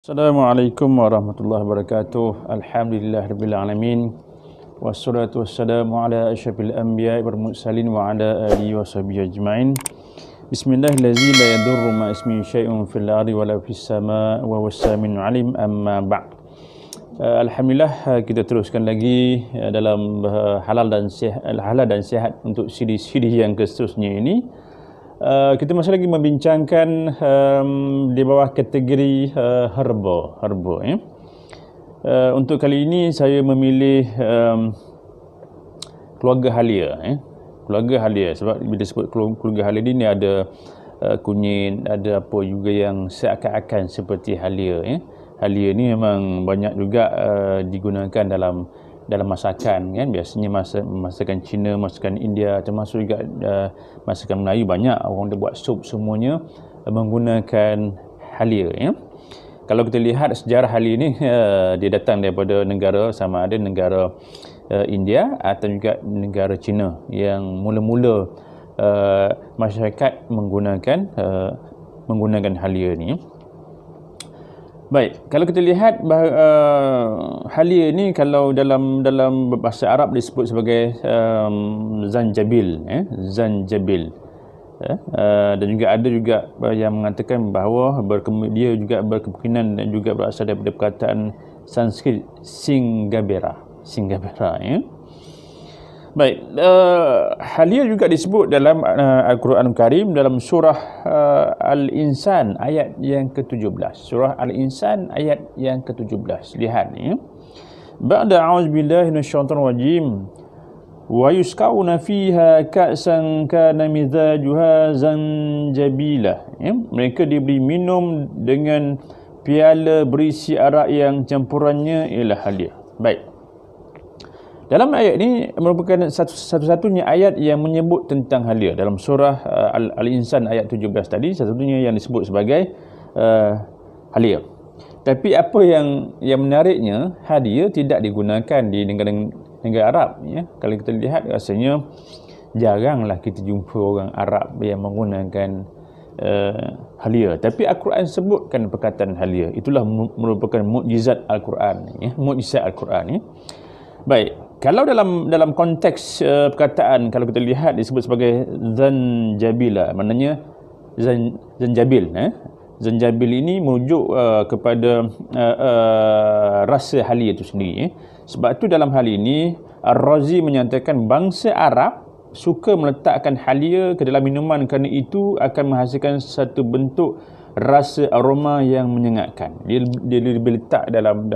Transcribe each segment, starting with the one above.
Assalamualaikum warahmatullahi wabarakatuh. Alhamdulillahirabbil alamin. Wassalatu wassalamu ala asyrafil anbiya'i wal mursalin wa ala alihi washabihi ajmain. Bismillahirrahmanirrahim. La yadurru ma ismihi syai'un fil ardi wa la fis sama' wa huwas samiul alim. Amma ba'd. Alhamdulillah, kita teruskan lagi dalam halal dan sihat untuk siri-siri yang seterusnya ini. Kita masih lagi membincangkan di bawah kategori herba. Untuk kali ini saya memilih keluarga halia. Keluarga halia, sebab bila disebut keluarga halia ini ada kunyit, ada apa juga yang seakan-akan seperti halia. Halia ni memang banyak juga digunakan dalam masakan, kan. Biasanya masakan Cina, masakan India, termasuk juga masakan Melayu, banyak orang dia buat sup semuanya menggunakan halia. Kalau kita lihat sejarah halia ni, dia datang daripada negara, sama ada negara India atau juga negara Cina, yang mula-mula masyarakat menggunakan halia ni. Baik, kalau kita lihat halia ni, kalau dalam bahasa Arab disebut sebagai zanjabil, zanjabil. Dan juga ada juga yang mengatakan bahawa dia juga berkemungkinan dan juga berasal daripada perkataan Sanskrit Singabera. Baik, halia juga disebut dalam Al-Quran Karim dalam surah Al-Insan ayat yang ke-17. Surah Al-Insan ayat yang ke-17. Lihat ni. Ba'da a'udzubillahi minasyaitonir rajim. Wa yusqauna fiha ka'san kana mizajuha zanjabila. Mereka diberi minum dengan piala berisi arak yang campurannya ialah halia. Baik. Dalam ayat ini merupakan satu-satunya ayat yang menyebut tentang halia. Dalam surah Al-Insan ayat 17 tadi, satu-satunya yang disebut sebagai halia. Tapi apa yang menariknya, halia tidak digunakan di negara Arab. Kalau kita lihat, rasanya jaranglah kita jumpa orang Arab yang menggunakan halia. Tapi Al-Quran sebutkan perkataan halia. Itulah merupakan mukjizat Al-Quran. Mukjizat Al-Quran. Baik, kalau dalam konteks perkataan, kalau kita lihat disebut sebagai zanjabila, maknanya zanjabil. Zanjabil ini merujuk kepada rasa halia itu sendiri. Sebab itu dalam hal ini Ar-Razi menyatakan bangsa Arab suka meletakkan halia ke dalam minuman kerana itu akan menghasilkan satu bentuk rasa aroma yang menyengatkan. Dia lebih letak dalam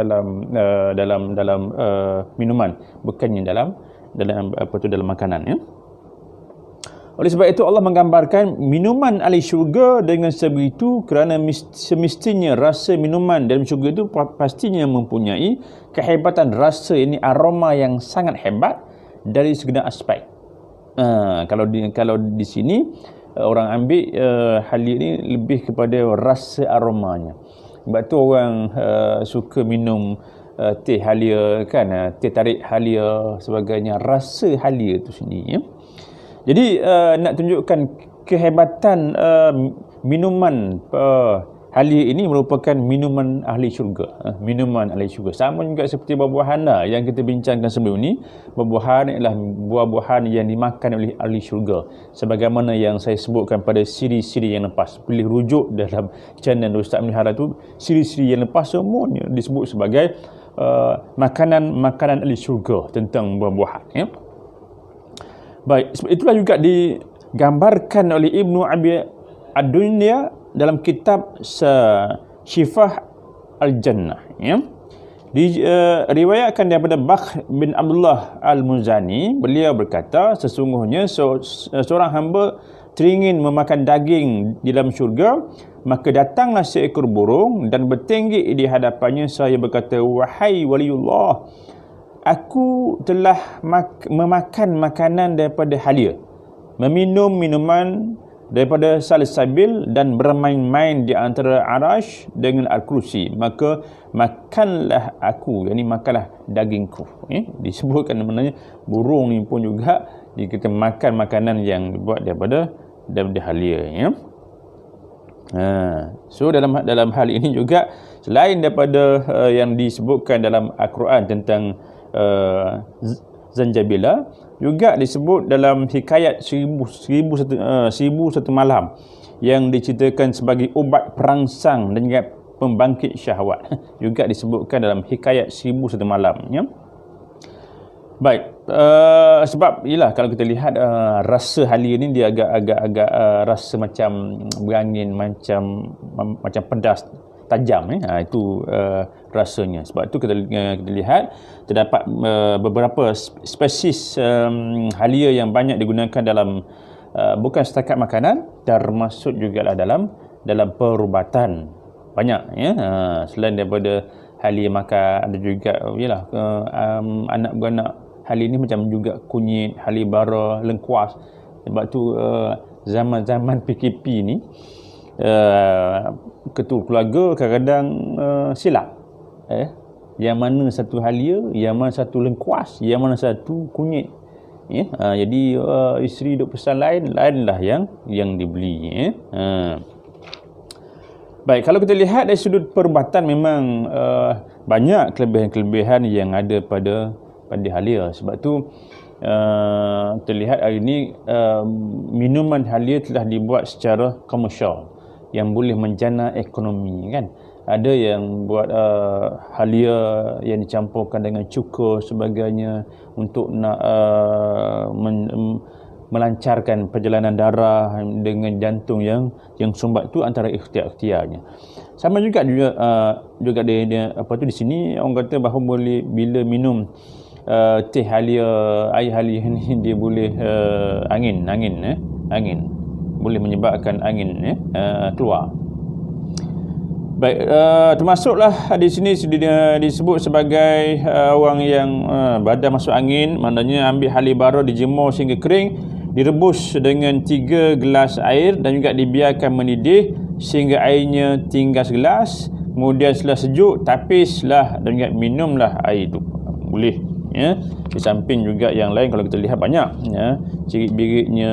minuman, bukannya dalam makanan. Oleh sebab itu Allah menggambarkan minuman ahli syurga dengan sebegitu, kerana semestinya rasa minuman dalam syurga itu pastinya mempunyai kehebatan rasa, ini aroma yang sangat hebat dari segenap aspek. Kalau di sini orang ambil halia ni lebih kepada rasa aromanya. Sebab tu orang suka minum teh halia, kan, teh tarik halia sebagainya, rasa halia tu sendiri. Jadi nak tunjukkan kehebatan minuman halia ini merupakan minuman ahli syurga. Minuman ahli syurga. Sama juga seperti buah-buahan yang kita bincangkan sebelum ini. Buah-buahan adalah buah-buahan yang dimakan oleh ahli syurga. Sebagaimana yang saya sebutkan pada siri-siri yang lepas. Pilih rujuk dalam channel Ustaz Melihara tu, siri-siri yang lepas semuanya disebut sebagai makanan ahli syurga tentang buah-buahan. Baik, itulah juga digambarkan oleh Ibnu Abi Ad-Dunya dalam kitab Syifah Al-Jannah. Diriwayatkan daripada Bakhr bin Abdullah Al-Muzani, beliau berkata, sesungguhnya seorang hamba teringin memakan daging di dalam syurga, maka datanglah seekor burung dan bertinggi di hadapannya. Saya berkata, wahai waliullah, aku telah memakan makanan daripada halia, meminum minuman daripada salsabil, dan bermain-main di antara arash dengan al-kursi, maka makanlah aku, yakni makanlah dagingku. Disebutkan sebenarnya burung ni pun juga kita makan makanan yang dibuat daripada halia. So dalam hal ini juga, selain daripada yang disebutkan dalam Al-Quran tentang zanjabila, juga disebut dalam hikayat 1001 malam yang diceritakan sebagai ubat perangsang dan juga pembangkit syahwat. Juga disebutkan dalam hikayat 1001 malam, ya. Baik, sebab ialah kalau kita lihat rasa halia ni dia agak rasa macam berangin, macam pedas, tajam, itu rasanya. Sebab tu kita lihat terdapat beberapa spesies halia yang banyak digunakan dalam bukan setakat makanan, termasuk juga dalam perubatan. Banyak, ya. Selain daripada halia makan, ada juga ialah anak beranak halia ni macam juga kunyit, halia bara, lengkuas. Sebab tu zaman-zaman PKP ni ketua keluarga kadang-kadang silap, yang mana satu halia, yang mana satu lengkuas, yang mana satu kunyit, ya. Jadi isteri duk pesan lainlah yang dibeli, ya. Baik, kalau kita lihat dari sudut perubatan, memang banyak kelebihan-kelebihan yang ada pada halia. Sebab tu terlihat hari ini minuman halia telah dibuat secara komersial yang boleh menjana ekonomi, kan. Ada yang buat halia yang dicampurkan dengan cuka sebagainya untuk nak melancarkan perjalanan darah dengan jantung yang sumbat. Tu antara ikhtiar-ikhtiarnya. Sama juga dia di sini orang kata bahawa boleh bila minum teh halia, air halia ni dia boleh angin boleh menyebabkan angin keluar. Baik, termasuklah di sini disebut sebagai orang yang badan masuk angin, maknanya ambil halia bara, dijemur sehingga kering, direbus dengan 3 gelas air dan juga dibiarkan mendidih sehingga airnya tinggal segelas. Kemudian setelah sejuk, tapislah dan juga minumlah air itu. Boleh, ya. Di samping juga yang lain kalau kita lihat banyak, ya, cirit-biritnya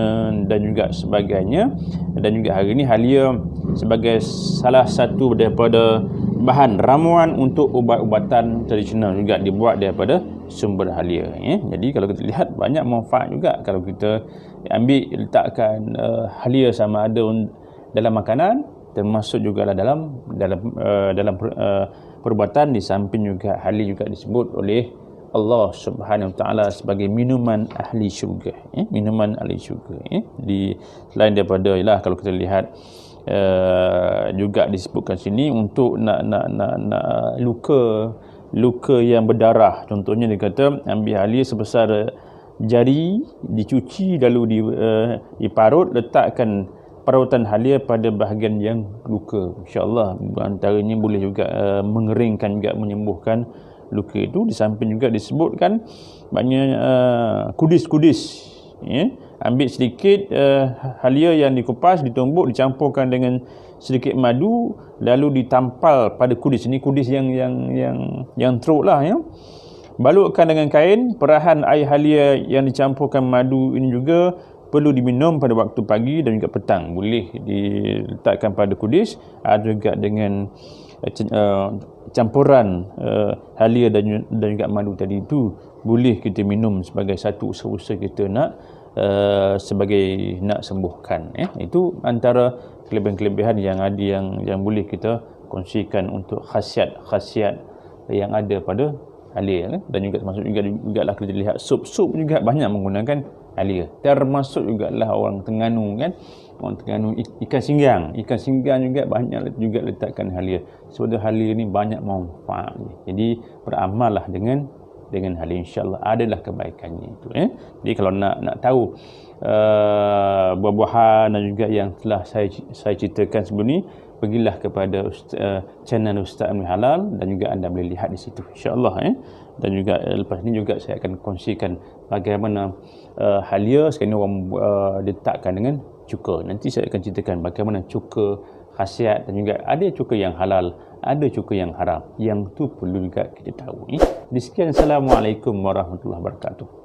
dan juga sebagainya. Dan juga hari ini halia sebagai salah satu daripada bahan ramuan untuk ubat-ubatan tradisional juga dibuat daripada sumber halia, ya. Jadi kalau kita lihat banyak manfaat juga kalau kita ambil letakkan halia, sama ada dalam makanan, termasuk juga dalam perubatan. Di samping juga halia juga disebut oleh Allah Subhanahu Wa Taala sebagai minuman ahli syurga, minuman ahli syurga, selain daripada ialah kalau kita lihat juga disebutkan sini untuk nak luka yang berdarah. Contohnya dia kata ambil halia sebesar jari, dicuci lalu diparut, letakkan parutan halia pada bahagian yang luka. InsyaAllah antaranya boleh juga mengeringkan juga menyembuhkan luka itu. Di samping juga disebutkan banyak kudis-kudis, ya. Ambil sedikit halia yang dikupas, ditumbuk, dicampurkan dengan sedikit madu, lalu ditampal pada kudis. Ini kudis yang teruk lah, ya. Balutkan dengan kain. Perahan air halia yang dicampurkan madu ini juga perlu diminum pada waktu pagi dan juga petang. Boleh diletakkan pada kudis. Ada juga dengan campuran halia dan juga madu tadi itu boleh kita minum sebagai satu usaha kita nak sembuhkan, ya. Itu antara kelebihan-kelebihan yang ada yang boleh kita kongsikan untuk khasiat-khasiat yang ada pada halia, dan juga termasuk juga lah kita lihat sup juga banyak menggunakan halia. Termasuk juga lah orang Terengganu, kan. Orang Terengganu ikan singgang juga banyak juga letakkan halia. Sebab halia ni banyak manfaat. Jadi beramallah dengan halia, insya-Allah adalah kebaikannya itu, ya. Jadi kalau nak tahu buah-buahan dan juga yang telah saya ceritakan sebelum ni, pergilah kepada channel Ustaz Amri Halal dan juga anda boleh lihat di situ, insya-Allah, ya. Dan juga lepas ni juga saya akan kongsikan bagaimana halia sekarang orang letakkan dengan cuka. Nanti saya akan ceritakan bagaimana cuka khasiat, dan juga ada cuka yang halal, ada cuka yang haram. Yang tu perlu juga kita tahu. Sekian, Assalamualaikum warahmatullahi wabarakatuh.